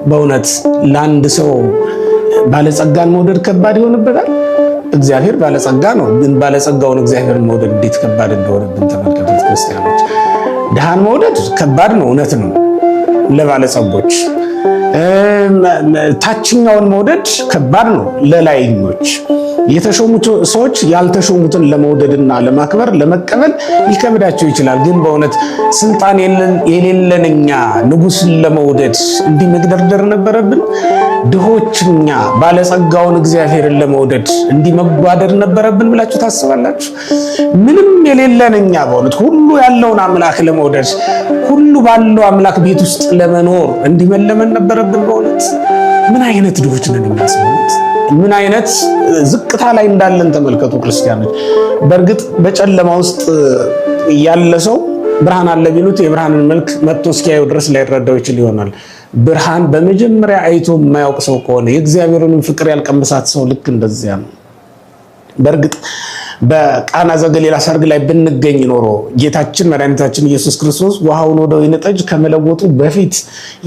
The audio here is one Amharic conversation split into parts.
በእውነት ለአንድ ሰው ባለጸጋን መውደድ ከባድ ይሆንበታል። እግዚአብሔር ባለጸጋ ነው፣ ግን ባለጸጋውን እግዚአብሔርን መውደድ እንዴት ከባድ እንደሆነብን ተመልከቱት ክርስቲያኖች። ድሃን መውደድ ከባድ ነው፣ እውነት ነው ለባለጸጎች። ታችኛውን መውደድ ከባድ ነው ለላይኞች። የተሾሙት ሰዎች ያልተሾሙትን ለመውደድና ለማክበር ለመቀበል ሊከብዳቸው ይችላል። ግን በእውነት ስልጣን የሌለን እኛ ንጉሥን ለመውደድ እንዲህ መግደርደር ነበረብን? ድሆችኛ ባለጸጋውን እግዚአብሔርን ለመውደድ እንዲህ መጓደድ ነበረብን ብላችሁ ታስባላችሁ? ምንም የሌለን እኛ በእውነት ሁሉ ያለውን አምላክ ለመውደድ ሁሉ ባለው አምላክ ቤት ውስጥ ለመኖር እንዲህ መለመን ነበረብን? በእውነት ምን አይነት ድሆች ነን እኛ ሰዎች! ምን አይነት ዝቅታ ላይ እንዳለን ተመልከቱ ክርስቲያኖች። በእርግጥ በጨለማ ውስጥ ያለ ሰው ብርሃን አለ ቢሉት የብርሃንን መልክ መጥቶ እስኪያየው ድረስ ላይረዳው ይችል ይሆናል። ብርሃን በመጀመሪያ አይቶ የማያውቅ ሰው ከሆነ የእግዚአብሔርን ፍቅር ያልቀመሳት ሰው ልክ እንደዚያ ነው። በእርግጥ በቃና ዘገሊላ ሰርግ ላይ ብንገኝ ኖሮ ጌታችን መድኃኒታችን ኢየሱስ ክርስቶስ ውሃውን ወደ ወይን ጠጅ ከመለወጡ በፊት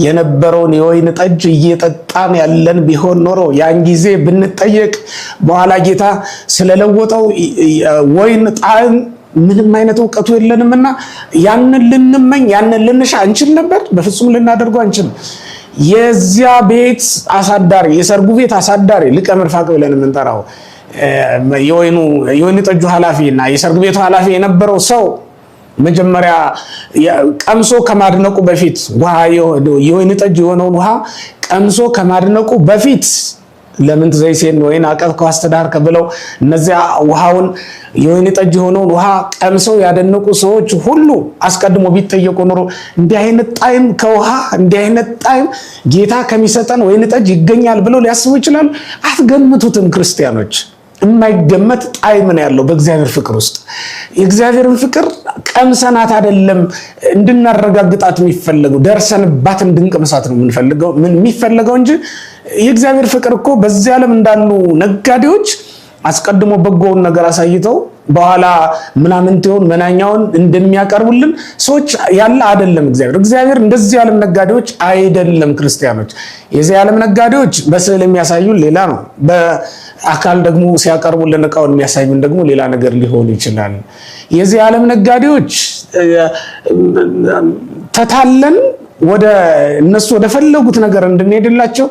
የነበረውን የወይን ጠጅ እየጠጣን ያለን ቢሆን ኖሮ ያን ጊዜ ብንጠየቅ በኋላ ጌታ ስለለወጠው ወይን ጣዕም ምንም አይነት እውቀቱ የለንምና ያንን ልንመኝ ያንን ልንሻ እንችል ነበር? በፍጹም ልናደርገው አንችልም። የዚያ ቤት አሳዳሪ የሰርጉ ቤት አሳዳሪ ሊቀ መርፋቅ ብለን የምንጠራው የወይን ጠጁ ኃላፊና የሰርግ ቤቱ ኃላፊ የነበረው ሰው መጀመሪያ ቀምሶ ከማድነቁ በፊት የወይን ጠጅ የሆነውን ውሃ ቀምሶ ከማድነቁ በፊት ለምን ዘይሴን ወይን አቀብከው አስተዳርከ ብለው እነዚያ ውሃውን የወይን ጠጅ የሆነውን ውሃ ቀምሰው ያደነቁ ሰዎች ሁሉ አስቀድሞ ቢጠየቁ ኖሮ እንዲህ አይነት ጣዕም ከውሃ እንዲህ አይነት ጣዕም ጌታ ከሚሰጠን ወይን ጠጅ ይገኛል ብለው ሊያስቡ ይችላሉ? አትገምቱትም ክርስቲያኖች። የማይገመት ጣዕም ነው ያለው በእግዚአብሔር ፍቅር ውስጥ። የእግዚአብሔርን ፍቅር ቀምሰናት አይደለም እንድናረጋግጣት የሚፈልገው ደርሰንባት እንድንቀምሳት ነው የሚፈልገው እንጂ የእግዚአብሔር ፍቅር እኮ በዚህ ዓለም እንዳሉ ነጋዴዎች አስቀድሞ በጎውን ነገር አሳይተው በኋላ ምናምንቴውን መናኛውን እንደሚያቀርቡልን ሰዎች ያለ አይደለም። እግዚአብሔር እንደዚህ ዓለም ነጋዴዎች አይደለም ክርስቲያኖች። የዚህ ዓለም ነጋዴዎች በስዕል የሚያሳዩን ሌላ ነው። በአካል ደግሞ ሲያቀርቡልን እቃውን የሚያሳዩን ደግሞ ሌላ ነገር ሊሆን ይችላል። የዚህ ዓለም ነጋዴዎች ተታለን ወደ እነሱ ወደ ፈለጉት ነገር እንድንሄድላቸው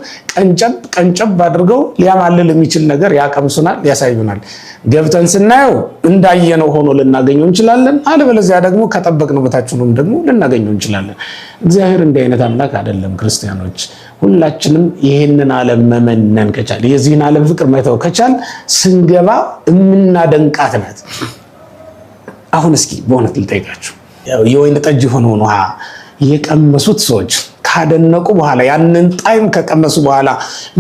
ቀንጨብ አድርገው ሊያማልል የሚችል ነገር ያቀምሱናል፣ ያሳዩናል። ገብተን ስናየው እንዳየነው ሆኖ ልናገኘው እንችላለን። አለበለዚያ ደግሞ ከጠበቅነው በታች ሆኖም ደግሞ ልናገኘው እንችላለን። እግዚአብሔር እንዲህ አይነት አምላክ አይደለም ክርስቲያኖች። ሁላችንም ይሄንን ዓለም መመነን ከቻል የዚህን ዓለም ፍቅር መተው ከቻል ስንገባ የምናደንቃት ናት። አሁን እስኪ በእውነት ልጠይቃችሁ የወይን ጠጅ የሆነውን ውሃ የቀመሱት ሰዎች ካደነቁ በኋላ ያንን ጣዕም ከቀመሱ በኋላ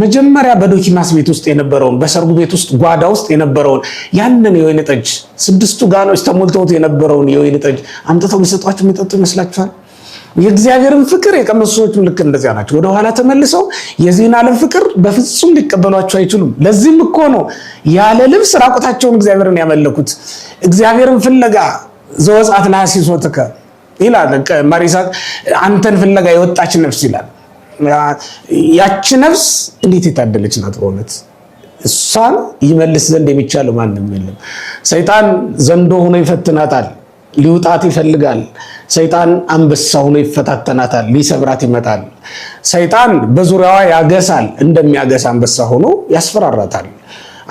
መጀመሪያ በዶኪማስ ቤት ውስጥ የነበረውን በሰርጉ ቤት ውስጥ ጓዳ ውስጥ የነበረውን ያንን የወይን ጠጅ 6 ጋኖች ተሞልተውት የነበረውን የወይን ጠጅ አምጥተው ቢሰጧቸው የሚጠጡ ይመስላችኋል? የእግዚአብሔርን ፍቅር የቀመሱ ሰዎች ልክ እንደዚያ ናቸው። ወደ ኋላ ተመልሰው የዚህን ዓለም ፍቅር በፍጹም ሊቀበሏቸው አይችሉም። ለዚህም እኮ ነው ያለ ልብስ ራቁታቸውን እግዚአብሔርን ያመለኩት። እግዚአብሔርን ፍለጋ ዘወጻት ለሐሲሶትከ ይላል ማሪሳቅ አንተን ፍለጋ የወጣች ነፍስ ይላል። ያቺ ነፍስ እንዴት የታደለች ናት በእውነት። እሷን ይመልስ ዘንድ የሚቻለው ማንም የለም። ሰይጣን ዘንዶ ሆኖ ይፈትናታል፣ ሊውጣት ይፈልጋል። ሰይጣን አንበሳ ሆኖ ይፈታተናታል፣ ሊሰብራት ይመጣል። ሰይጣን በዙሪያዋ ያገሳል፣ እንደሚያገሳ አንበሳ ሆኖ ያስፈራራታል።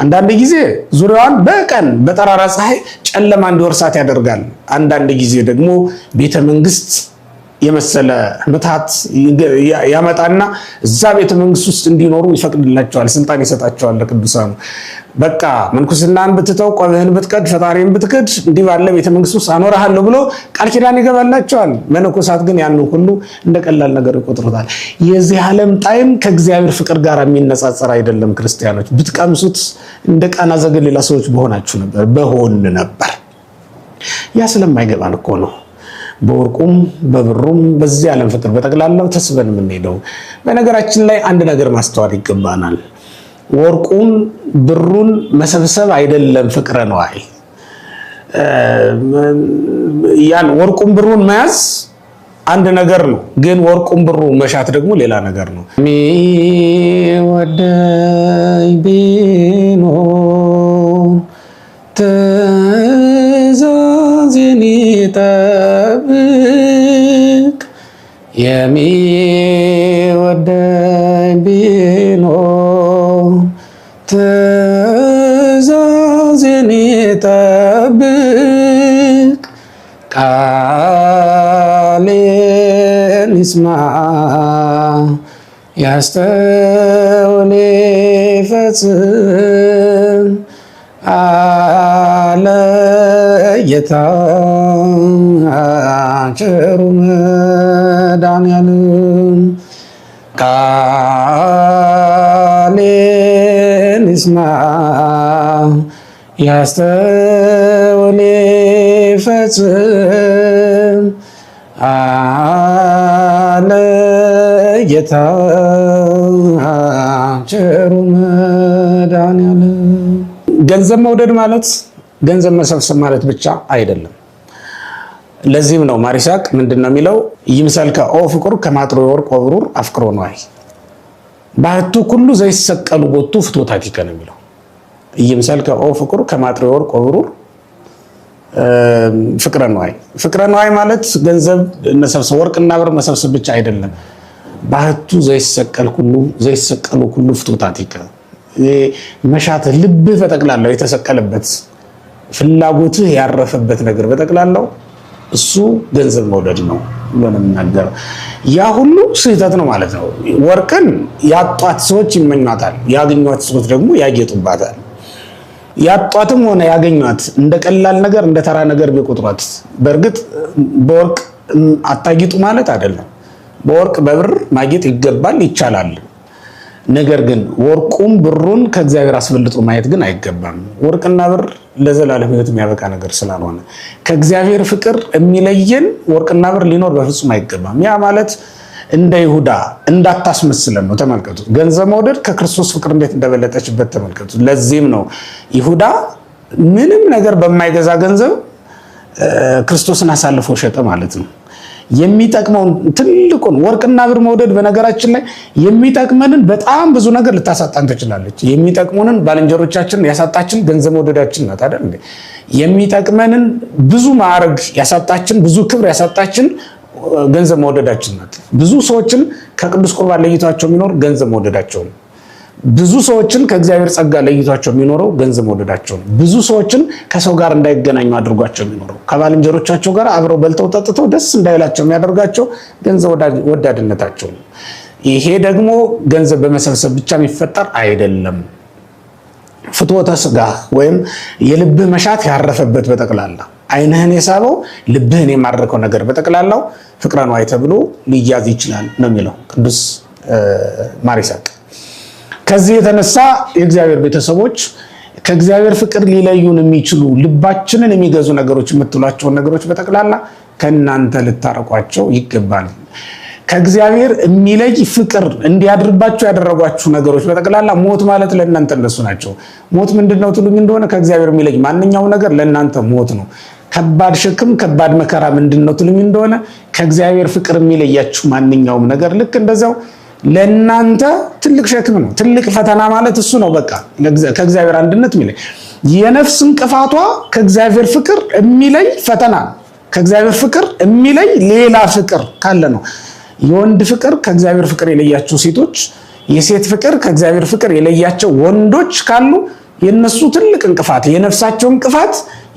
አንዳንድ ጊዜ ዙሪያዋን በቀን በጠራራ ፀሐይ ጨለማ እንዲወርሳት ያደርጋል። አንዳንድ ጊዜ ደግሞ ቤተ መንግስት የመሰለ ምታት ያመጣና እዛ ቤተ መንግስት ውስጥ እንዲኖሩ ይፈቅድላቸዋል፣ ስልጣን ይሰጣቸዋል ለቅዱሳኑ። በቃ መንኩስናን ብትተው ቆብህን ብትቀድ ፈጣሪን ብትክድ እንዲህ ባለ ቤተ መንግስት ውስጥ አኖርሃለሁ ብሎ ቃል ኪዳን ይገባላቸዋል። መነኮሳት ግን ያንን ሁሉ እንደ ቀላል ነገር ይቆጥሩታል። የዚህ ዓለም ጣዕም ከእግዚአብሔር ፍቅር ጋር የሚነጻጸር አይደለም። ክርስቲያኖች ብትቀምሱት እንደ ቃና ዘገሊላ ሰዎች በሆን ነበር። ያ ስለማይገባን እኮ ነው በወርቁም በብሩም በዚህ ዓለም ፍቅር በጠቅላላው ተስበን የምንሄደው። በነገራችን ላይ አንድ ነገር ማስተዋል ይገባናል። ወርቁን ብሩን መሰብሰብ አይደለም ፍቅረ ነዋይ። ያን ወርቁን ብሩን መያዝ አንድ ነገር ነው። ግን ወርቁን ብሩ መሻት ደግሞ ሌላ ነገር ነው። የሚወደኝ ቢኖር ትእዛዜን ይጠብቅ፣ የሚወደኝ ቢኖር ትእዛዜን ይጠብቅ፣ ቃሌን ይስማ ያስተውል ይፈጽም አለ ጌታ ቸሩ መድኃኒዓለም። ቃሌን ይስማ ያስተውል ይፈጽም አለ ጌታ ቸሩ መድኃኒዓለም። ገንዘብ መውደድ ማለት ገንዘብ መሰብሰብ ማለት ብቻ አይደለም። ለዚህም ነው ማር ይስሐቅ ምንድነው የሚለው? ይምሰልከ ኦ ፍቁር ከማጥሮ ወርቅ ወብሩር አፍቅሮ ነዋይ ባህቱ ኩሉ ዘይሰቀሉ ቦቱ ፍትወታቲከ ነው የሚለው። ይምሰልከ ኦ ፍቁር ከማጥሮ ወርቅ ወብሩር ፍቅረ ነዋይ። ፍቅረ ነዋይ ማለት ገንዘብ መሰብሰብ ወርቅና ብር መሰብሰብ ብቻ አይደለም። ባህቱ ዘይሰቀሉ ኩሉ ፍትወታቲከ መሻት ልብህ በጠቅላላው የተሰቀለበት ፍላጎትህ ያረፈበት ነገር በጠቅላላው እሱ ገንዘብ መውደድ ነው ብሎ ነው የሚናገረው። ያ ሁሉ ስህተት ነው ማለት ነው። ወርቅን ያጧት ሰዎች ይመኟታል፣ ያገኟት ሰዎች ደግሞ ያጌጡባታል። ያጧትም ሆነ ያገኟት እንደ ቀላል ነገር እንደ ተራ ነገር ቢቆጥሯት፣ በእርግጥ በወርቅ አታጊጡ ማለት አይደለም። በወርቅ በብር ማጌጥ ይገባል፣ ይቻላል። ነገር ግን ወርቁም ብሩን ከእግዚአብሔር አስበልጦ ማየት ግን አይገባም። ወርቅና ብር ለዘላለም ሕይወት የሚያበቃ ነገር ስላልሆነ ከእግዚአብሔር ፍቅር የሚለየን ወርቅና ብር ሊኖር በፍጹም አይገባም። ያ ማለት እንደ ይሁዳ እንዳታስመስለን ነው። ተመልከቱ፣ ገንዘብ መውደድ ከክርስቶስ ፍቅር እንዴት እንደበለጠችበት ተመልከቱ። ለዚህም ነው ይሁዳ ምንም ነገር በማይገዛ ገንዘብ ክርስቶስን አሳልፎ ሸጠ ማለት ነው። የሚጠቅመውን ትልቁን ወርቅና ብር መውደድ በነገራችን ላይ የሚጠቅመንን በጣም ብዙ ነገር ልታሳጣን ትችላለች። የሚጠቅሙንን ባልንጀሮቻችን ያሳጣችን ገንዘብ መውደዳችን ናት አይደል እንዴ? የሚጠቅመንን ብዙ ማዕረግ ያሳጣችን፣ ብዙ ክብር ያሳጣችን ገንዘብ መውደዳችን ናት። ብዙ ሰዎችን ከቅዱስ ቁርባን ለይቷቸው የሚኖር ገንዘብ መውደዳቸው ነው። ብዙ ሰዎችን ከእግዚአብሔር ጸጋ ለይቷቸው የሚኖረው ገንዘብ መውደዳቸው ነው። ብዙ ሰዎችን ከሰው ጋር እንዳይገናኙ አድርጓቸው የሚኖረው ከባልንጀሮቻቸው ጋር አብረው በልተው ጠጥተው ደስ እንዳይላቸው የሚያደርጋቸው ገንዘብ ወዳድነታቸው ነው። ይሄ ደግሞ ገንዘብ በመሰብሰብ ብቻ የሚፈጠር አይደለም። ፍትወተ ሥጋ ወይም የልብህ መሻት ያረፈበት በጠቅላላ ዓይንህን የሳበው ልብህን የማረከው ነገር በጠቅላላው ፍቅረ ነዋይ ተብሎ ሊያዝ ይችላል ነው የሚለው ቅዱስ ማር ይስሐቅ። ከዚህ የተነሳ የእግዚአብሔር ቤተሰቦች ከእግዚአብሔር ፍቅር ሊለዩን የሚችሉ ልባችንን የሚገዙ ነገሮች የምትሏቸውን ነገሮች በጠቅላላ ከእናንተ ልታረቋቸው ይገባል። ከእግዚአብሔር የሚለይ ፍቅር እንዲያድርባቸው ያደረጓችሁ ነገሮች በጠቅላላ ሞት ማለት ለእናንተ እነሱ ናቸው። ሞት ምንድነው ትሉኝ እንደሆነ ከእግዚአብሔር የሚለይ ማንኛውም ነገር ለእናንተ ሞት ነው። ከባድ ሸክም ከባድ መከራ ምንድነው ትሉኝ እንደሆነ ከእግዚአብሔር ፍቅር የሚለያችሁ ማንኛውም ነገር ልክ እንደዛው ለእናንተ ትልቅ ሸክም ነው። ትልቅ ፈተና ማለት እሱ ነው። በቃ ከእግዚአብሔር አንድነት የሚለይ የነፍስ እንቅፋቷ ከእግዚአብሔር ፍቅር የሚለይ ፈተና፣ ከእግዚአብሔር ፍቅር የሚለይ ሌላ ፍቅር ካለ ነው። የወንድ ፍቅር ከእግዚአብሔር ፍቅር የለያቸው ሴቶች፣ የሴት ፍቅር ከእግዚአብሔር ፍቅር የለያቸው ወንዶች ካሉ የነሱ ትልቅ እንቅፋት የነፍሳቸው እንቅፋት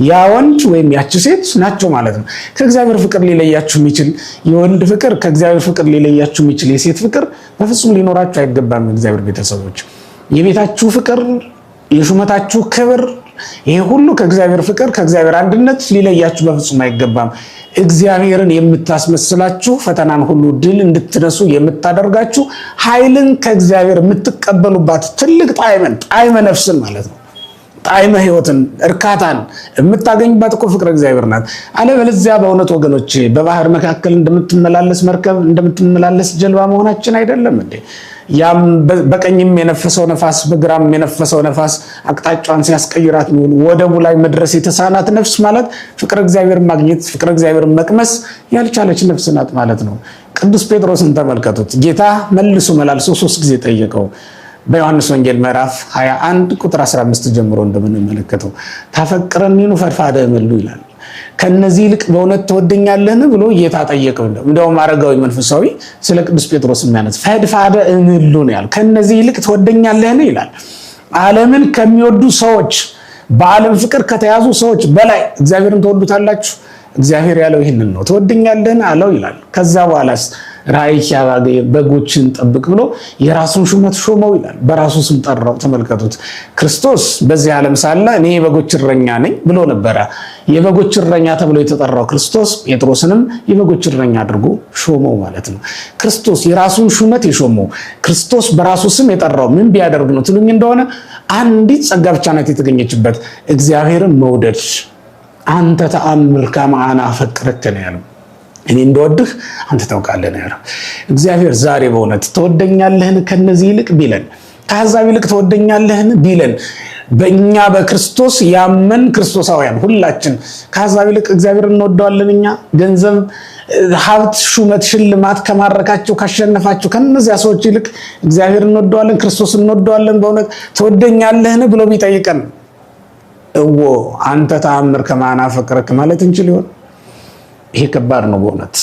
ያ ወንድ ወይም ያቺ ሴት ናቸው ማለት ነው። ከእግዚአብሔር ፍቅር ሊለያችሁ የሚችል የወንድ ፍቅር ከእግዚአብሔር ፍቅር ሊለያችሁ የሚችል የሴት ፍቅር በፍጹም ሊኖራችሁ አይገባም። እግዚአብሔር ቤተሰቦች የቤታችሁ ፍቅር፣ የሹመታችሁ ክብር፣ ይሄ ሁሉ ከእግዚአብሔር ፍቅር ከእግዚአብሔር አንድነት ሊለያችሁ በፍጹም አይገባም። እግዚአብሔርን የምታስመስላችሁ ፈተናን ሁሉ ድል እንድትነሱ የምታደርጋችሁ ኃይልን ከእግዚአብሔር የምትቀበሉባት ትልቅ ጣዕመ ነፍስን ማለት ነው። ጣዕመ ሕይወትን እርካታን የምታገኝባት እኮ ፍቅረ እግዚአብሔር ናት። አለበለዚያ በእውነት ወገኖች በባህር መካከል እንደምትመላለስ መርከብ እንደምትመላለስ ጀልባ መሆናችን አይደለም እንዴ? ያም በቀኝም የነፈሰው ነፋስ በግራም የነፈሰው ነፋስ አቅጣጫዋን ሲያስቀይራት ነው ወደቡ ላይ መድረስ የተሳናት ነፍስ ማለት ፍቅረ እግዚአብሔር ማግኘት ፍቅረ እግዚአብሔር መቅመስ ያልቻለች ነፍስ ናት ማለት ነው። ቅዱስ ጴጥሮስን ተመልከቱት። ጌታ መልሶ መላልሶ 3 ጊዜ ጠየቀው። በዮሐንስ ወንጌል ምዕራፍ 21 ቁጥር 15 ጀምሮ እንደምንመለከተው ታፈቅረኒኑ ፈድፋደ እምሉ ይላል። ከነዚህ ይልቅ በእውነት ትወደኛለህን ብሎ ጌታ ጠየቀው። እንደውም አረጋዊ መንፈሳዊ ስለ ቅዱስ ጴጥሮስ የሚያነጽ ፈድፋደ እምሉ ነው ያለው። ከነዚህ ይልቅ ትወደኛለህን ይላል። ዓለምን ከሚወዱ ሰዎች በዓለም ፍቅር ከተያዙ ሰዎች በላይ እግዚአብሔርን ትወዱታላችሁ? እግዚአብሔር ያለው ይህንን ነው። ትወደኛለህን አለው ይላል። ከዛ በኋላስ ራእይ ያባገ በጎችን ጠብቅ ብሎ የራሱን ሹመት ሾመው ይላል። በራሱ ስም ጠራው። ተመልከቱት። ክርስቶስ በዚህ ዓለም ሳለ እኔ የበጎች እረኛ ነኝ ብሎ ነበረ። የበጎች እረኛ ተብሎ የተጠራው ክርስቶስ ጴጥሮስንም የበጎች እረኛ አድርጎ ሾመው ማለት ነው። ክርስቶስ የራሱን ሹመት የሾመው ክርስቶስ በራሱ ስም የጠራው ምን ቢያደርግ ነው ትሉኝ እንደሆነ አንዲት ጸጋ ብቻ ናት የተገኘችበት፣ እግዚአብሔርን መውደድ። አንተ ተአምር ከማአና ፈቅረከ ነው ያለው። እኔ እንደወድህ አንተ ታውቃለህ ነው ያለው። እግዚአብሔር ዛሬ በእውነት ትወደኛለህን ከነዚህ ይልቅ ቢለን፣ ከአሕዛብ ይልቅ ትወደኛለህን ቢለን፣ በእኛ በክርስቶስ ያመን ክርስቶሳውያን ሁላችን ከአሕዛብ ይልቅ እግዚአብሔር እንወደዋለን። እኛ ገንዘብ፣ ሀብት፣ ሹመት፣ ሽልማት ከማረካቸው ካሸነፋቸው ከነዚያ ሰዎች ይልቅ እግዚአብሔር እንወደዋለን፣ ክርስቶስ እንወደዋለን። በእውነት ትወደኛለህን ብሎ ቢጠይቀን እዎ አንተ ተአምር ከማአና ፈቅረክ ማለት እንችል ይሆን? ይሄ ከባድ ነው። በእውነት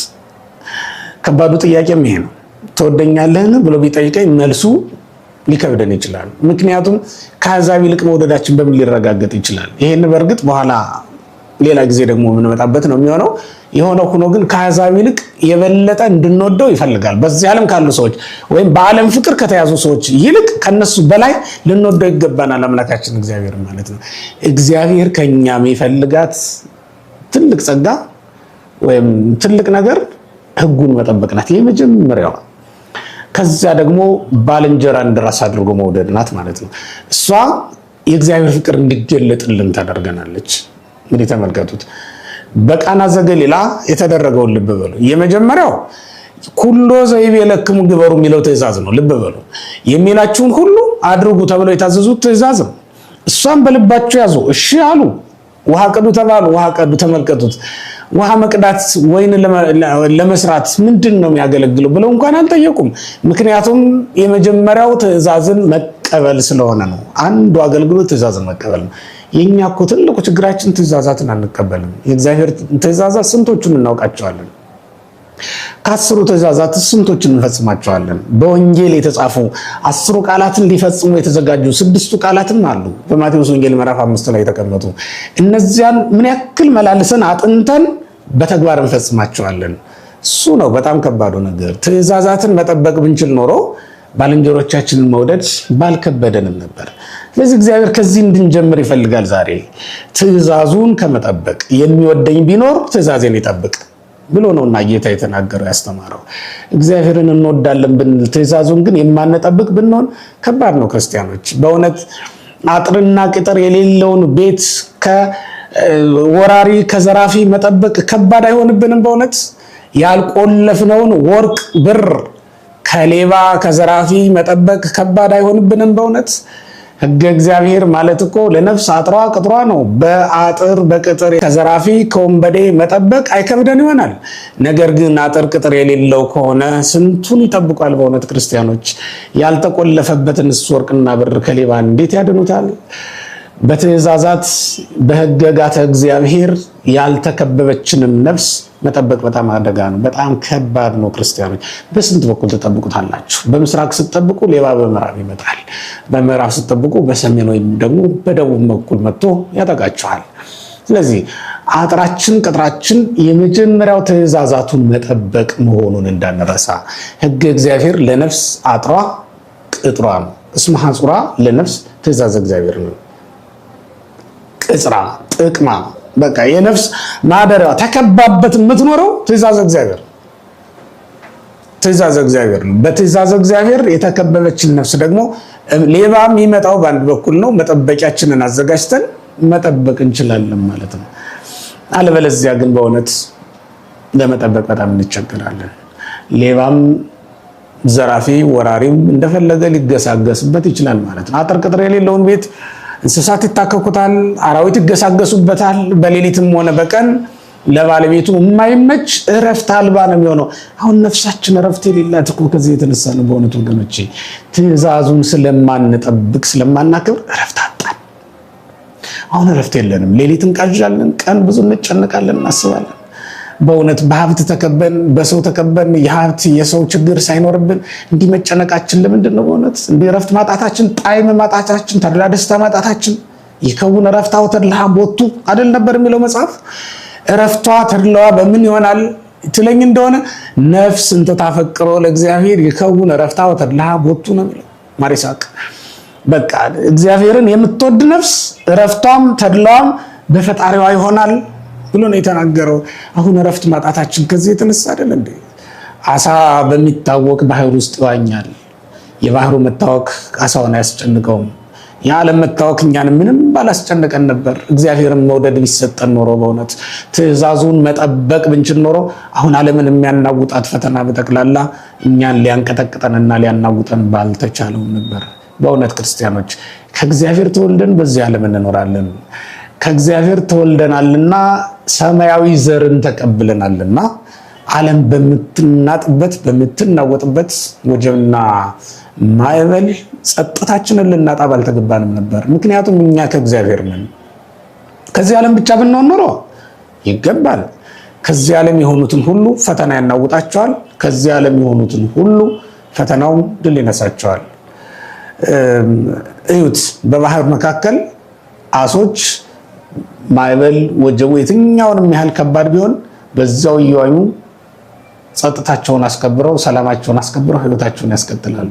ከባዱ ጥያቄም ይሄ ነው። ትወደኛለህን ብሎ ቢጠይቀኝ መልሱ ሊከብደን ይችላል። ምክንያቱም ከአሕዛብ ይልቅ መውደዳችን በምን ሊረጋገጥ ይችላል? ይሄን በእርግጥ በኋላ ሌላ ጊዜ ደግሞ የምንመጣበት ነው የሚሆነው። የሆነው ሆኖ ግን ከአሕዛብ ይልቅ የበለጠ እንድንወደው ይፈልጋል። በዚህ ዓለም ካሉ ሰዎች ወይም በዓለም ፍቅር ከተያዙ ሰዎች ይልቅ ከነሱ በላይ ልንወደው ይገባናል አምላካችን እግዚአብሔር ማለት ነው። እግዚአብሔር ከኛ የሚፈልጋት ትልቅ ጸጋ ወይም ትልቅ ነገር ሕጉን መጠበቅ ናት የመጀመሪያዋ። ከዛ ደግሞ ባልንጀራ እንደራስ አድርጎ መውደድ ናት ማለት ነው። እሷ የእግዚአብሔር ፍቅር እንዲገለጥልን ታደርገናለች። እንግዲህ ተመልከቱት። በቃና ዘገሊላ የተደረገውን ልብ በሉ። የመጀመሪያው ኩሎ ዘይቤለክሙ ግበሩ የሚለው ትእዛዝ ነው። ልብ በሉ። የሚላችሁን ሁሉ አድርጉ ተብለው የታዘዙት ትእዛዝ ነው። እሷም በልባቸው ያዙ፣ እሺ አሉ። ውሃ ቀዱ ተባሉ፣ ውሃ ቀዱ። ተመልከቱት። ውሃ መቅዳት ወይን ለመስራት ምንድን ነው የሚያገለግለው ብለው እንኳን አልጠየቁም። ምክንያቱም የመጀመሪያው ትእዛዝን መቀበል ስለሆነ ነው። አንዱ አገልግሎት ትእዛዝን መቀበል ነው። የኛ እኮ ትልቁ ችግራችን ትእዛዛትን አንቀበልም። የእግዚአብሔር ትእዛዛት ስንቶቹን እናውቃቸዋለን? ከ10 ትእዛዛት ስንቶቹን እንፈጽማቸዋለን? በወንጌል የተጻፉ 10 ቃላትን ሊፈጽሙ የተዘጋጁ 6 ቃላትም አሉ በማቴዎስ ወንጌል ምዕራፍ 5 ላይ የተቀመጡ። እነዚያን ምን ያክል መላልሰን አጥንተን በተግባር እንፈጽማቸዋለን? እሱ ነው በጣም ከባዱ ነገር። ትእዛዛትን መጠበቅ ብንችል ኖሮ ባልንጀሮቻችንን መውደድ ባልከበደንም ነበር። ስለዚህ እግዚአብሔር ከዚህ እንድንጀምር ይፈልጋል። ዛሬ ትእዛዙን ከመጠበቅ የሚወደኝ ቢኖር ትእዛዜን ይጠብቅ ብሎ ነውና ጌታ የተናገረው ያስተማረው። እግዚአብሔርን እንወዳለን ብንል ትእዛዙን ግን የማንጠብቅ ብንሆን ከባድ ነው። ክርስቲያኖች በእውነት አጥርና ቅጥር የሌለውን ቤት ከወራሪ ከዘራፊ መጠበቅ ከባድ አይሆንብንም? በእውነት ያልቆለፍነውን ወርቅ ብር ከሌባ ከዘራፊ መጠበቅ ከባድ አይሆንብንም? በእውነት ሕገ እግዚአብሔር ማለት እኮ ለነፍስ አጥሯ ቅጥሯ ነው። በአጥር በቅጥር ከዘራፊ ከወንበዴ መጠበቅ አይከብደን ይሆናል። ነገር ግን አጥር ቅጥር የሌለው ከሆነ ስንቱን ይጠብቋል? በእውነት ክርስቲያኖች ያልተቆለፈበትን ወርቅና ብር ከሌባ እንዴት ያድኑታል? በትእዛዛት በሕገጋተ እግዚአብሔር ያልተከበበችንም ነፍስ መጠበቅ በጣም አደጋ ነው። በጣም ከባድ ነው። ክርስቲያኖች በስንት በኩል ተጠብቁታላችሁ? በምስራቅ ስትጠብቁ ሌባ በምዕራብ ይመጣል። በምዕራብ ስትጠብቁ በሰሜን ወይም ደግሞ በደቡብ በኩል መጥቶ ያጠቃችኋል። ስለዚህ አጥራችን ቅጥራችን የመጀመሪያው ትእዛዛቱን መጠበቅ መሆኑን እንዳንረሳ። ሕገ እግዚአብሔር ለነፍስ አጥሯ ቅጥሯ ነው። እስመ ሐጹራ ለነፍስ ትእዛዝ እግዚአብሔር ነው። ቅጽራ ጥቅማ በቃ የነፍስ ማደሪያ ተከባበት የምትኖረው ትእዛዝ እግዚአብሔር። ትእዛዝ እግዚአብሔር ነው። በትእዛዝ እግዚአብሔር የተከበበችን ነፍስ ደግሞ ሌባ የሚመጣው በአንድ በኩል ነው። መጠበቂያችንን አዘጋጅተን መጠበቅ እንችላለን ማለት ነው። አለበለዚያ ግን በእውነት ለመጠበቅ በጣም እንቸገራለን። ሌባም ዘራፊ ወራሪም እንደፈለገ ሊገሳገስበት ይችላል ማለት ነው። አጥር ቅጥር የሌለውን ቤት እንስሳት ይታከኩታል፣ አራዊት ይገሳገሱበታል። በሌሊትም ሆነ በቀን ለባለቤቱ የማይመች እረፍት አልባ ነው የሚሆነው። አሁን ነፍሳችን እረፍት የሌላት እኮ ከዚህ የተነሳ ነው በእውነት ወገኖቼ። ትእዛዙን ስለማንጠብቅ ስለማናክብር እረፍት አጣን። አሁን እረፍት የለንም። ሌሊት እንቃዣለን፣ ቀን ብዙ እንጨነቃለን፣ እናስባለን። በእውነት በሀብት ተከበን በሰው ተከበን የሀብት የሰው ችግር ሳይኖርብን እንዲህ መጨነቃችን ለምንድን ነው? በእውነት እንዲህ እረፍት ማጣታችን፣ ጣዕም ማጣታችን፣ ተድላ ደስታ ማጣታችን ይከውን እረፍታው ተድላ ቦቱ አይደል ነበር የሚለው መጽሐፍ። እረፍቷ ተድላዋ በምን ይሆናል ትለኝ እንደሆነ ነፍስ እንተ ታፈቅሮ ለእግዚአብሔር ይከውን እረፍታው ተድላ ቦቱ ነው የሚለው ማር ይስሐቅ። በቃ እግዚአብሔርን የምትወድ ነፍስ እረፍቷም ተድላዋም በፈጣሪዋ ይሆናል ብሎ ነው የተናገረው። አሁን እረፍት ማጣታችን ከዚህ የተነሳ አይደል እንዴ? አሳ በሚታወቅ ባህር ውስጥ ይዋኛል። የባህሩ መታወክ አሳውን አያስጨንቀውም። የዓለም መታወክ እኛን ምንም ባላስጨነቀን ነበር። እግዚአብሔርን መውደድ ቢሰጠን ኖሮ በእውነት ትእዛዙን መጠበቅ ብንችል ኖሮ አሁን ዓለምን የሚያናውጣት ፈተና በጠቅላላ እኛን ሊያንቀጠቅጠንና ሊያናውጠን ባልተቻለው ነበር። በእውነት ክርስቲያኖች ከእግዚአብሔር ተወልደን በዚህ ዓለም እንኖራለን። ከእግዚአብሔር ተወልደናልና ሰማያዊ ዘርን ተቀብለናልና ዓለም በምትናጥበት በምትናወጥበት ወጀብና ማዕበል ጸጥታችንን ልናጣ ባልተገባንም ነበር። ምክንያቱም እኛ ከእግዚአብሔር ነን። ከዚህ ዓለም ብቻ ብንሆን ኖሮ ይገባል። ከዚህ ዓለም የሆኑትን ሁሉ ፈተና ያናውጣቸዋል። ከዚህ ዓለም የሆኑትን ሁሉ ፈተናው ድል ይነሳቸዋል። እዩት፣ በባህር መካከል አሶች ማዕበል ወጀቡ የትኛውንም ያህል ከባድ ቢሆን በዛው እየዋኙ ጸጥታቸውን አስከብረው ሰላማቸውን አስከብረው ህይወታቸውን ያስቀጥላሉ።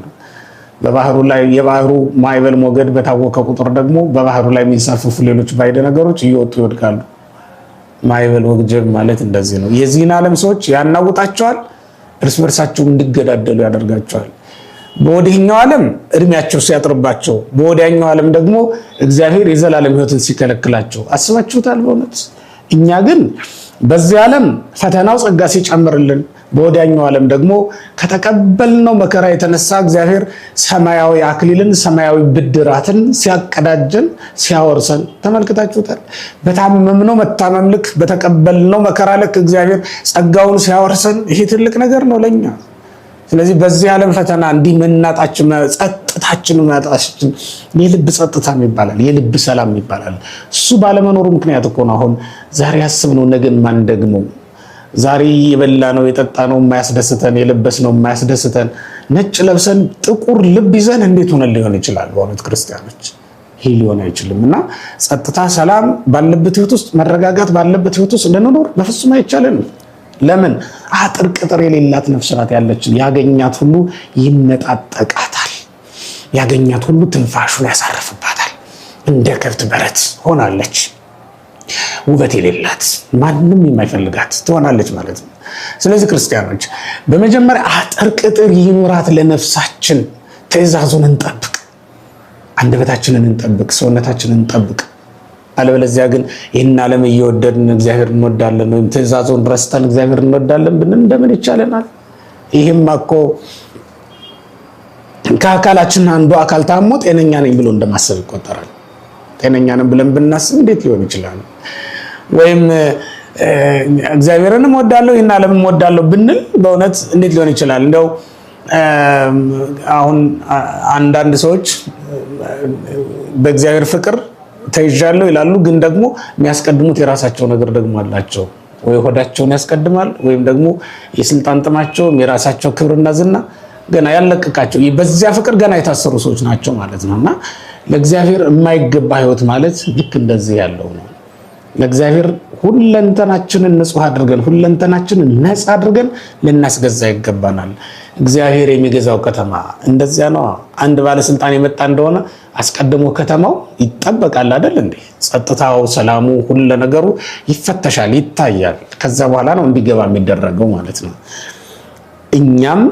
በባህሩ ላይ የባህሩ ማዕበል ሞገድ በታወቀ ቁጥር ደግሞ በባህሩ ላይ የሚንሳፈፉ ሌሎች ባዕድ ነገሮች እየወጡ ይወድቃሉ። ማዕበል ወጀብ ማለት እንደዚህ ነው። የዚህን ዓለም ሰዎች ያናውጣቸዋል፣ እርስ በርሳቸው እንዲገዳደሉ ያደርጋቸዋል። በወዲህኛው ዓለም እድሜያቸው ሲያጥርባቸው፣ በወዲያኛው ዓለም ደግሞ እግዚአብሔር የዘላለም ህይወትን ሲከለክላቸው አስባችሁታል? በእውነት እኛ ግን በዚህ ዓለም ፈተናው ጸጋ ሲጨምርልን፣ በወዲያኛው ዓለም ደግሞ ከተቀበልነው መከራ የተነሳ እግዚአብሔር ሰማያዊ አክሊልን ሰማያዊ ብድራትን ሲያቀዳጀን ሲያወርሰን ተመልክታችሁታል? በታመምነው መታመም ልክ በተቀበልነው መከራ ልክ እግዚአብሔር ጸጋውን ሲያወርሰን ይሄ ትልቅ ነገር ነው ለኛ። ስለዚህ በዚህ ዓለም ፈተና እንዲህ መናጣችን ጸጥታችን ማጣችን የልብ ጸጥታ ይባላል፣ የልብ ሰላም ይባላል። እሱ ባለመኖሩ ምክንያት እኮ ነው አሁን ዛሬ ያስብነው ነገን ማን ደግሞ ዛሬ የበላነው የጠጣነው የማያስደስተን የለበስነው የማያስደስተን ነጭ ለብሰን ጥቁር ልብ ይዘን እንዴት ሆነ ሊሆን ይችላል? በእውነት ክርስቲያኖች ይሄ ሊሆን አይችልም። እና ጸጥታ ሰላም ባለበት ህይወት ውስጥ መረጋጋት ባለበት ህይወት ውስጥ እንድንኖር በፍጹም አይቻልንም። ለምን? አጥር ቅጥር የሌላት ነፍስ ናት ያለችን። ያገኛት ሁሉ ይነጣጠቃታል፣ ያገኛት ሁሉ ትንፋሹን ያሳርፍባታል። እንደ ከብት በረት ሆናለች። ውበት የሌላት ማንም የማይፈልጋት ትሆናለች ማለት ነው። ስለዚህ ክርስቲያኖች በመጀመሪያ አጥር ቅጥር ይኖራት ለነፍሳችን። ትእዛዙን እንጠብቅ፣ አንደበታችንን እንጠብቅ፣ ሰውነታችንን እንጠብቅ። አለበለዚያ ግን ይህን ዓለም እየወደድን እግዚአብሔር እንወዳለን ወይም ትእዛዙን ረስተን እግዚአብሔር እንወዳለን ብንል እንደምን ይቻለናል? ይህም እኮ ከአካላችን አንዱ አካል ታሞ ጤነኛ ነኝ ብሎ እንደማሰብ ይቆጠራል። ጤነኛ ነን ብለን ብናስብ እንዴት ሊሆን ይችላል? ወይም እግዚአብሔርንም እወዳለሁ ይህን ዓለም እወዳለሁ ብንል በእውነት እንዴት ሊሆን ይችላል? እንደው አሁን አንዳንድ ሰዎች በእግዚአብሔር ፍቅር ተይዣለሁ ይላሉ፣ ግን ደግሞ የሚያስቀድሙት የራሳቸው ነገር ደግሞ አላቸው። ወይ ሆዳቸውን ያስቀድማል ወይም ደግሞ የስልጣን ጥማቸውም የራሳቸው ክብርና ዝና ገና ያለቀቃቸው በዚያ ፍቅር ገና የታሰሩ ሰዎች ናቸው ማለት ነው። እና ለእግዚአብሔር የማይገባ ህይወት ማለት ልክ እንደዚህ ያለው ነው። ለእግዚአብሔር ሁለንተናችንን ንጹህ አድርገን ሁለንተናችንን ነፃ አድርገን ልናስገዛ ይገባናል። እግዚአብሔር የሚገዛው ከተማ እንደዚያ ነው። አንድ ባለስልጣን የመጣ እንደሆነ አስቀድሞ ከተማው ይጠበቃል አይደል እንዴ? ጸጥታው፣ ሰላሙ፣ ሁሉ ነገሩ ይፈተሻል፣ ይታያል። ከዛ በኋላ ነው እንዲገባ የሚደረገው ማለት ነው። እኛም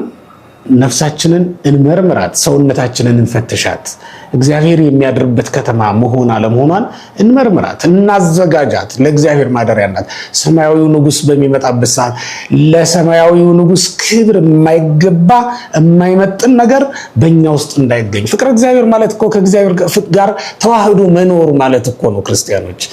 ነፍሳችንን እንመርምራት፣ ሰውነታችንን እንፈትሻት፣ እግዚአብሔር የሚያድርበት ከተማ መሆን አለመሆኗን እንመርምራት፣ እናዘጋጃት። ለእግዚአብሔር ማደሪያ ናት። ሰማያዊው ንጉሥ በሚመጣበት ሰዓት ለሰማያዊው ንጉሥ ክብር የማይገባ የማይመጥን ነገር በእኛ ውስጥ እንዳይገኝ። ፍቅረ እግዚአብሔር ማለት እኮ ከእግዚአብሔር ጋር ተዋህዶ መኖር ማለት እኮ ነው። ክርስቲያኖች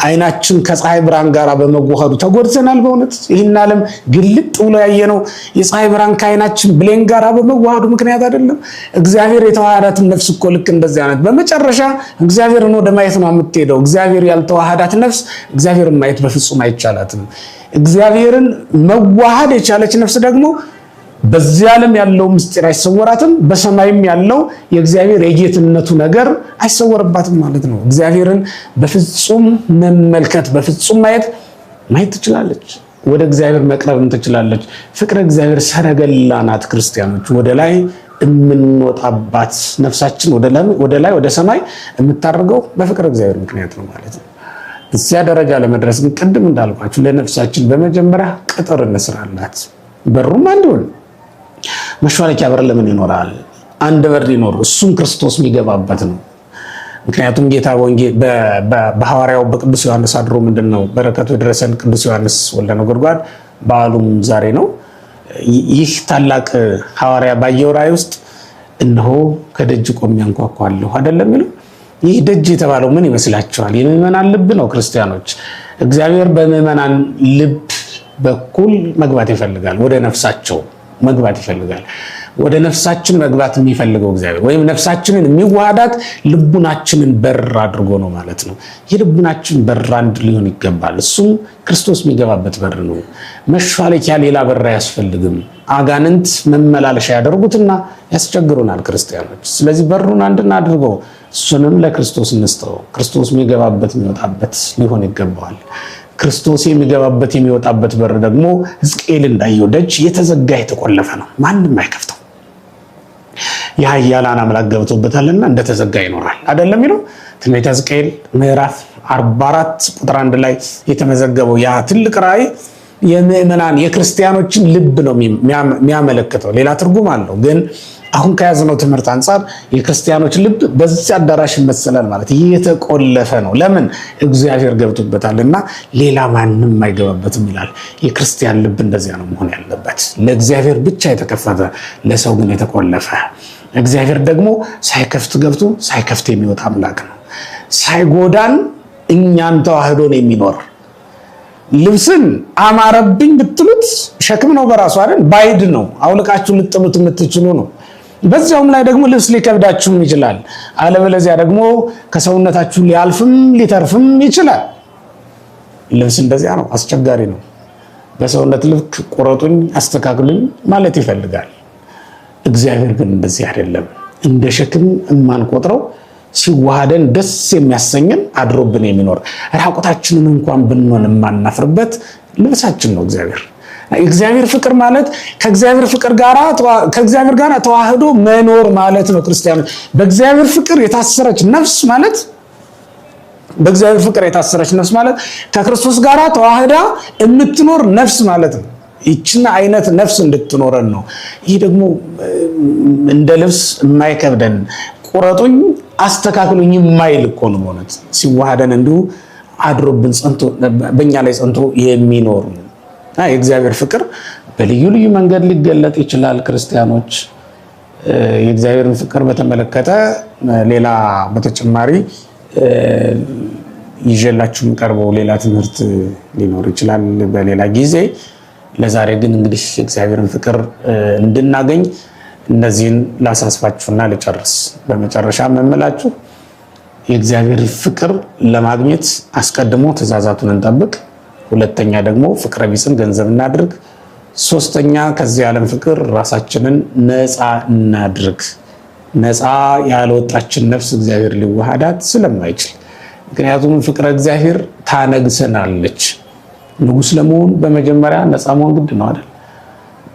አይናችን ከፀሐይ ብርሃን ጋር በመዋሃዱ ተጎድተናል። በእውነት ይህን ዓለም ግልጥ ብሎ ያየነው የፀሐይ ብርሃን ከአይናችን ብሌን ጋር በመዋሃዱ ምክንያት አይደለም። እግዚአብሔር የተዋሃዳትን ነፍስ እኮ ልክ እንደዚህ አይነት በመጨረሻ እግዚአብሔርን ወደ ማየት ነው የምትሄደው። እግዚአብሔር ያልተዋሃዳት ነፍስ እግዚአብሔርን ማየት በፍጹም አይቻላትም። እግዚአብሔርን መዋሃድ የቻለች ነፍስ ደግሞ በዚህ ዓለም ያለው ምስጢር አይሰወራትም፣ በሰማይም ያለው የእግዚአብሔር የጌትነቱ ነገር አይሰወርባትም ማለት ነው። እግዚአብሔርን በፍጹም መመልከት በፍጹም ማየት ትችላለች። ወደ እግዚአብሔር መቅረብም ትችላለች። ፍቅረ እግዚአብሔር ሰረገላ ናት። ክርስቲያኖች ወደ ላይ የምንወጣባት ነፍሳችን ወደ ላይ ወደ ሰማይ የምታደርገው በፍቅረ እግዚአብሔር ምክንያት ነው ማለት ነው። እዚያ ደረጃ ለመድረስ ግን ቅድም እንዳልኳችሁ ለነፍሳችን በመጀመሪያ ቅጥር እንስራላት። በሩም አንድ ነው። መሿለኪያ በር ለምን ይኖራል? አንድ በር ይኖር፣ እሱም ክርስቶስ የሚገባበት ነው። ምክንያቱም ጌታ ወንጌል በሐዋርያው በቅዱስ ዮሐንስ አድሮ ምንድነው በረከቱ የደረሰን ቅዱስ ዮሐንስ ወልደ ነጎድጓድ በዓሉም ዛሬ ነው። ይህ ታላቅ ሐዋርያ ባየው ራእይ ውስጥ እነሆ ከደጅ ቆሜ አንኳኳለሁ አይደለም የሚለው። ይህ ደጅ የተባለው ምን ይመስላችኋል? የምዕመናን ልብ ነው። ክርስቲያኖች እግዚአብሔር በምዕመናን ልብ በኩል መግባት ይፈልጋል። ወደ ነፍሳቸው መግባት ይፈልጋል። ወደ ነፍሳችን መግባት የሚፈልገው እግዚአብሔር ወይም ነፍሳችንን የሚዋሃዳት ልቡናችንን በር አድርጎ ነው ማለት ነው። የልቡናችን በር አንድ ሊሆን ይገባል። እሱም ክርስቶስ የሚገባበት በር ነው። መሿለኪያ ሌላ በር አያስፈልግም። አጋንንት መመላለሻ ያደርጉትና ያስቸግሩናል ክርስቲያኖች። ስለዚህ በሩን አንድ እናድርገው፣ እሱንም ለክርስቶስ እንስጠው። ክርስቶስ የሚገባበት የሚወጣበት ሊሆን ይገባዋል። ክርስቶስ የሚገባበት የሚወጣበት በር ደግሞ ሕዝቅኤል እንዳየው ደጅ የተዘጋ የተቆለፈ ነው፣ ማንም አይከፍተው። የኃያላን አምላክ ገብቶበታልና እንደተዘጋ ይኖራል አይደለም የሚለው ትንቢተ ሕዝቅኤል ምዕራፍ 44 ቁጥር 1 ላይ የተመዘገበው ያ ትልቅ ራእይ የምዕመናን የክርስቲያኖችን ልብ ነው የሚያመለክተው። ሌላ ትርጉም አለው ግን አሁን ከያዝነው ትምህርት አንፃር የክርስቲያኖች ልብ በዚህ አዳራሽ ይመሰላል ማለት የተቆለፈ ነው። ለምን? እግዚአብሔር ገብቶበታልና ሌላ ማንም አይገባበትም ይላል። የክርስቲያን ልብ እንደዚያ ነው መሆን ያለበት። ለእግዚአብሔር ብቻ የተከፈተ፣ ለሰው ግን የተቆለፈ። እግዚአብሔር ደግሞ ሳይከፍት ገብቶ ሳይከፍት የሚወጣ አምላክ ነው። ሳይጎዳን እኛን ተዋህዶን የሚኖር ልብስን አማረብኝ ብትሉት ሸክም ነው በራሱ አይደል? ባይድ ነው፣ አውልቃችሁ ልጥሉት የምትችሉ ነው። በዚያውም ላይ ደግሞ ልብስ ሊከብዳችሁም ይችላል። አለበለዚያ ደግሞ ከሰውነታችሁ ሊያልፍም ሊተርፍም ይችላል። ልብስ እንደዚያ ነው፣ አስቸጋሪ ነው። በሰውነት ልክ ቁረጡኝ፣ አስተካክሉኝ ማለት ይፈልጋል። እግዚአብሔር ግን እንደዚህ አይደለም። እንደ ሸክም የማንቆጥረው ሲዋሃደን ደስ የሚያሰኘን አድሮብን የሚኖር ራቁታችንን እንኳን ብንሆን የማናፍርበት ልብሳችን ነው እግዚአብሔር። እግዚአብሔር ፍቅር ማለት ከእግዚአብሔር ጋር ተዋህዶ መኖር ማለት ነው። ክርስቲያኖች በእግዚአብሔር ፍቅር የታሰረች ነፍስ ማለት ከክርስቶስ ጋር ተዋህዳ የምትኖር ነፍስ ማለት ነው። ይህችን አይነት ነፍስ እንድትኖረን ነው። ይህ ደግሞ እንደ ልብስ የማይከብደን ቁረጡኝ አስተካክሉኝ የማይል እኮ ነው። ማለት ሲዋሃደን እንዲሁ አድሮብን ጸንቶ በእኛ ላይ ጸንቶ የሚኖር ነው። የእግዚአብሔር ፍቅር በልዩ ልዩ መንገድ ሊገለጥ ይችላል። ክርስቲያኖች የእግዚአብሔርን ፍቅር በተመለከተ ሌላ በተጨማሪ ይዤላችሁ ቀርበው ሌላ ትምህርት ሊኖር ይችላል በሌላ ጊዜ። ለዛሬ ግን እንግዲህ የእግዚአብሔርን ፍቅር እንድናገኝ እነዚህን ላሳስባችሁና ልጨርስ። በመጨረሻ መመላችሁ የእግዚአብሔር ፍቅር ለማግኘት አስቀድሞ ትእዛዛቱን እንጠብቅ። ሁለተኛ ደግሞ ፍቅረ ቢጽን ገንዘብ እናድርግ። ሶስተኛ ከዚህ ዓለም ፍቅር ራሳችንን ነፃ እናድርግ። ነፃ ያልወጣችን ነፍስ እግዚአብሔር ሊዋሃዳት ስለማይችል፣ ምክንያቱም ፍቅረ እግዚአብሔር ታነግሰናለች። ንጉሥ ለመሆን በመጀመሪያ ነፃ መሆን ግድ ነው አይደል?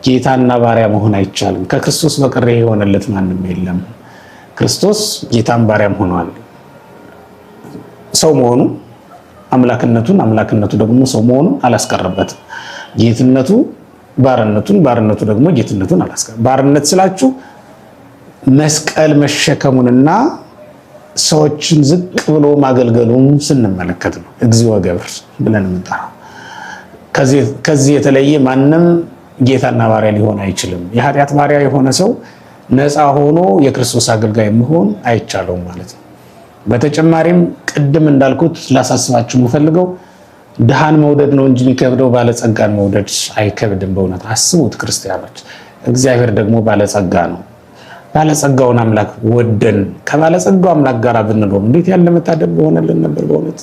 ጌታና ባሪያ መሆን አይቻልም። ከክርስቶስ በቀር የሆነለት ማንም የለም። ክርስቶስ ጌታን ባሪያም ሆኗል። ሰው መሆኑ አምላክነቱ ደግሞ ሰው መሆኑን አላስቀረበትም። ጌትነቱ ባርነቱ ደግሞ ጌትነቱን አላስቀረም። ባርነት ስላችሁ መስቀል መሸከሙንና ሰዎችን ዝቅ ብሎ ማገልገሉን ስንመለከት ነው እግዚኦ ገብር ብለን የምንጠራው። ከዚህ የተለየ ማንም ጌታና ባሪያ ሊሆን አይችልም። የኃጢአት ባሪያ የሆነ ሰው ነፃ ሆኖ የክርስቶስ አገልጋይ መሆን አይቻለውም ማለት ነው። በተጨማሪም ቅድም እንዳልኩት ላሳስባችሁ የምፈልገው ድሃን መውደድ ነው እንጂ የሚከብደው ባለጸጋን መውደድ አይከብድም። በእውነት አስቡት ክርስቲያኖች፣ እግዚአብሔር ደግሞ ባለጸጋ ነው። ባለጸጋውን አምላክ ወደን ከባለጸጋው አምላክ ጋር ብንኖር እንዴት ያለ መታደል በሆነልን ነበር በእውነት።